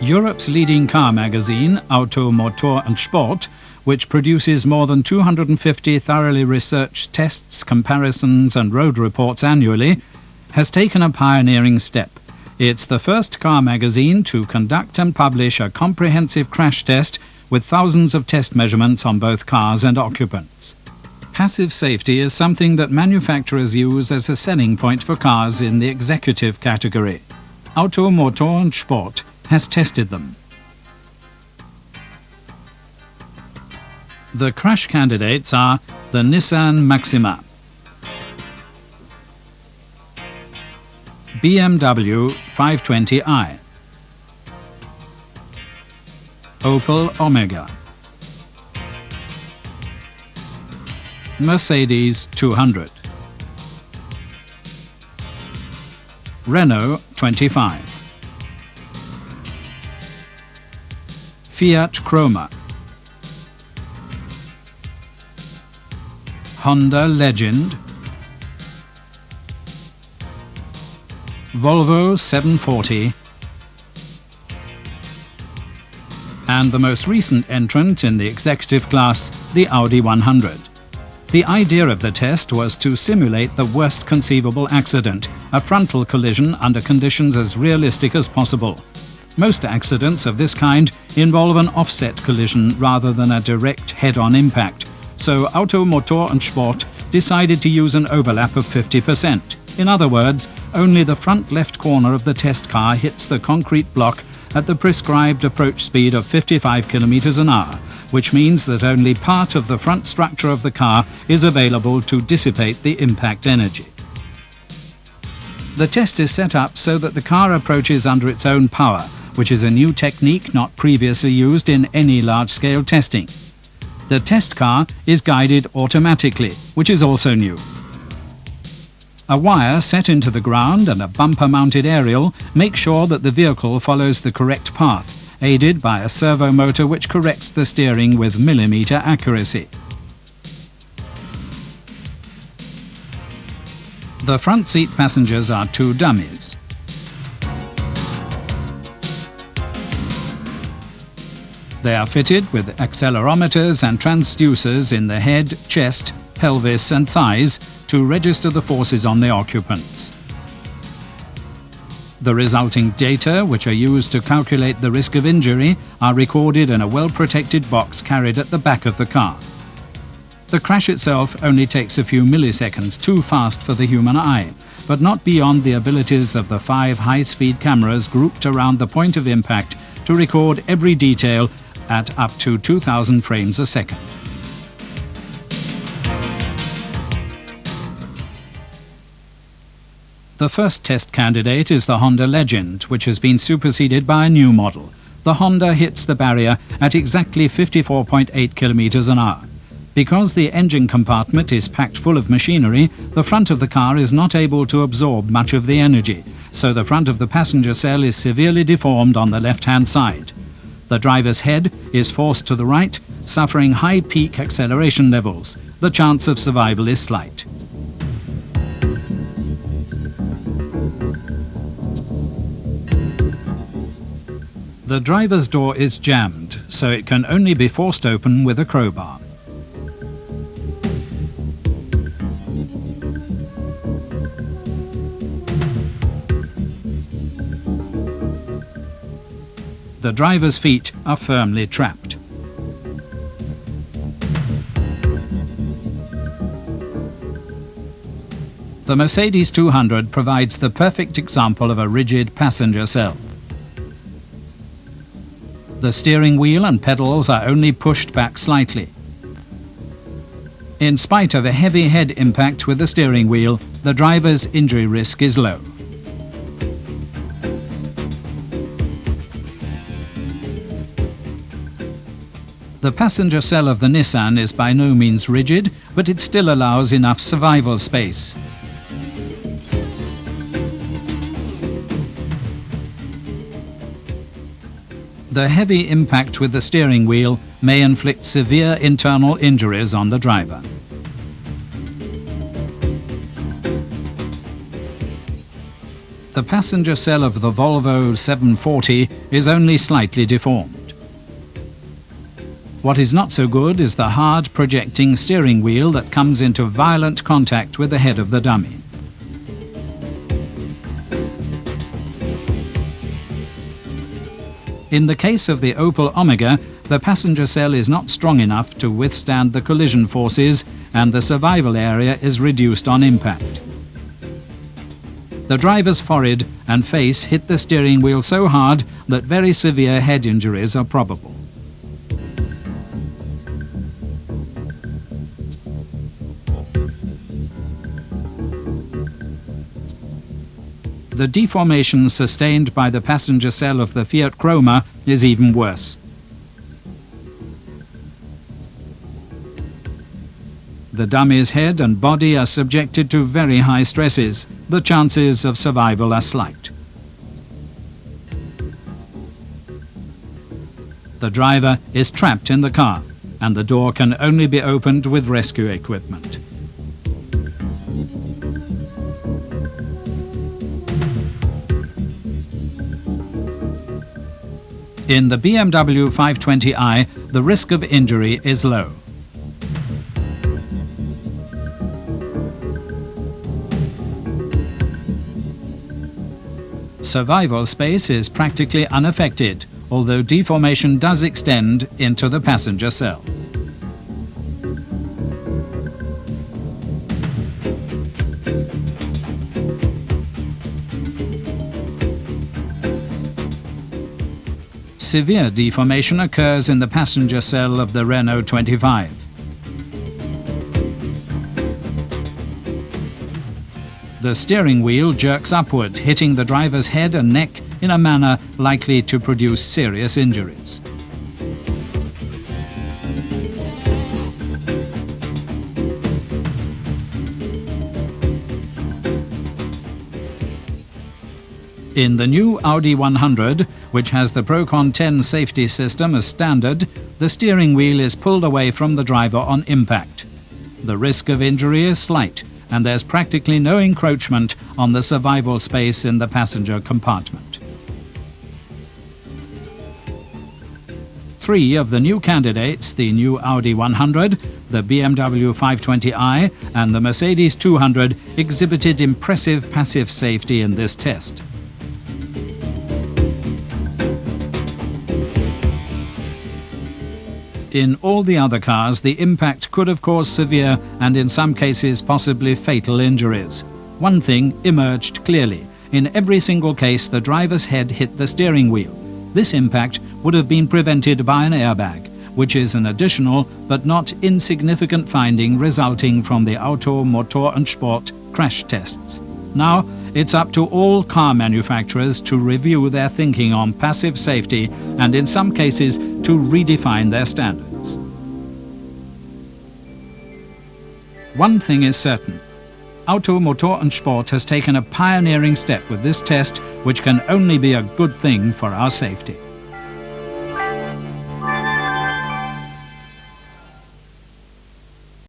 Europe's leading car magazine, Auto, Motor and Sport, which produces more than 250 thoroughly researched tests, comparisons and road reports annually, has taken a pioneering step. It's the first car magazine to conduct and publish a comprehensive crash test with thousands of test measurements on both cars and occupants. Passive safety is something that manufacturers use as a selling point for cars in the executive category. Auto, Motor and Sport has tested them. The crash candidates are the Nissan Maxima, BMW 520i, Opel Omega, Mercedes 200, Renault 25, Fiat Chroma, Honda Legend, Volvo 740, and the most recent entrant in the executive class, the Audi 100. The idea of the test was to simulate the worst conceivable accident, a frontal collision under conditions as realistic as possible. Most accidents of this kind involve an offset collision rather than a direct head-on impact, so Auto, Motor and Sport decided to use an overlap of 50%. In other words, only the front left corner of the test car hits the concrete block at the prescribed approach speed of 55 km an hour, which means that only part of the front structure of the car is available to dissipate the impact energy. The test is set up so that the car approaches under its own power, which is a new technique not previously used in any large-scale testing. The test car is guided automatically, which is also new. A wire set into the ground and a bumper-mounted aerial make sure that the vehicle follows the correct path, aided by a servo motor which corrects the steering with millimeter accuracy. The front seat passengers are two dummies. They are fitted with accelerometers and transducers in the head, chest, pelvis and thighs to register the forces on the occupants. The resulting data, which are used to calculate the risk of injury, are recorded in a well-protected box carried at the back of the car. The crash itself only takes a few milliseconds, too fast for the human eye, but not beyond the abilities of the 5 high-speed cameras grouped around the point of impact to record every detail at up to 2,000 frames a second. The first test candidate is the Honda Legend, which has been superseded by a new model. The Honda hits the barrier at exactly 54.8 km an hour. Because the engine compartment is packed full of machinery, the front of the car is not able to absorb much of the energy, so the front of the passenger cell is severely deformed on the left-hand side. The driver's head is forced to the right, suffering high peak acceleration levels. The chance of survival is slight. The driver's door is jammed, so it can only be forced open with a crowbar. The driver's feet are firmly trapped. The Mercedes 200 provides the perfect example of a rigid passenger cell. The steering wheel and pedals are only pushed back slightly. In spite of a heavy head impact with the steering wheel, the driver's injury risk is low. The passenger cell of the Nissan is by no means rigid, but it still allows enough survival space. The heavy impact with the steering wheel may inflict severe internal injuries on the driver. the passenger cell of the Volvo 740 is only slightly deformed. What is not so good is the hard projecting steering wheel that comes into violent contact with the head of the dummy. In the case of the Opel Omega, the passenger cell is not strong enough to withstand the collision forces, and the survival area is reduced on impact. The driver's forehead and face hit the steering wheel so hard that very severe head injuries are probable. The deformation sustained by the passenger cell of the Fiat Croma is even worse. The dummy's head and body are subjected to very high stresses. The chances of survival are slight. The driver is trapped in the car, and the door can only be opened with rescue equipment. In the BMW 520i, the risk of injury is low. Survival space is practically unaffected, although deformation does extend into the passenger cell. Severe deformation occurs in the passenger cell of the Renault 25. The steering wheel jerks upward, hitting the driver's head and neck in a manner likely to produce serious injuries. In the new Audi 100, which has the Procon 10 safety system as standard, the steering wheel is pulled away from the driver on impact. The risk of injury is slight, and there's practically no encroachment on the survival space in the passenger compartment. 3 of the new candidates, the new Audi 100, the BMW 520i and the Mercedes 200, exhibited impressive passive safety in this test. In all the other cars, the impact could have caused severe and in some cases possibly fatal injuries. One thing emerged clearly. In every single case, the driver's head hit the steering wheel. This impact would have been prevented by an airbag, which is an additional but not insignificant finding resulting from the Auto, Motor und Sport crash tests. Now, it's up to all car manufacturers to review their thinking on passive safety and in some cases to redefine their standards. One thing is certain. Auto, Motor und Sport has taken a pioneering step with this test, which can only be a good thing for our safety.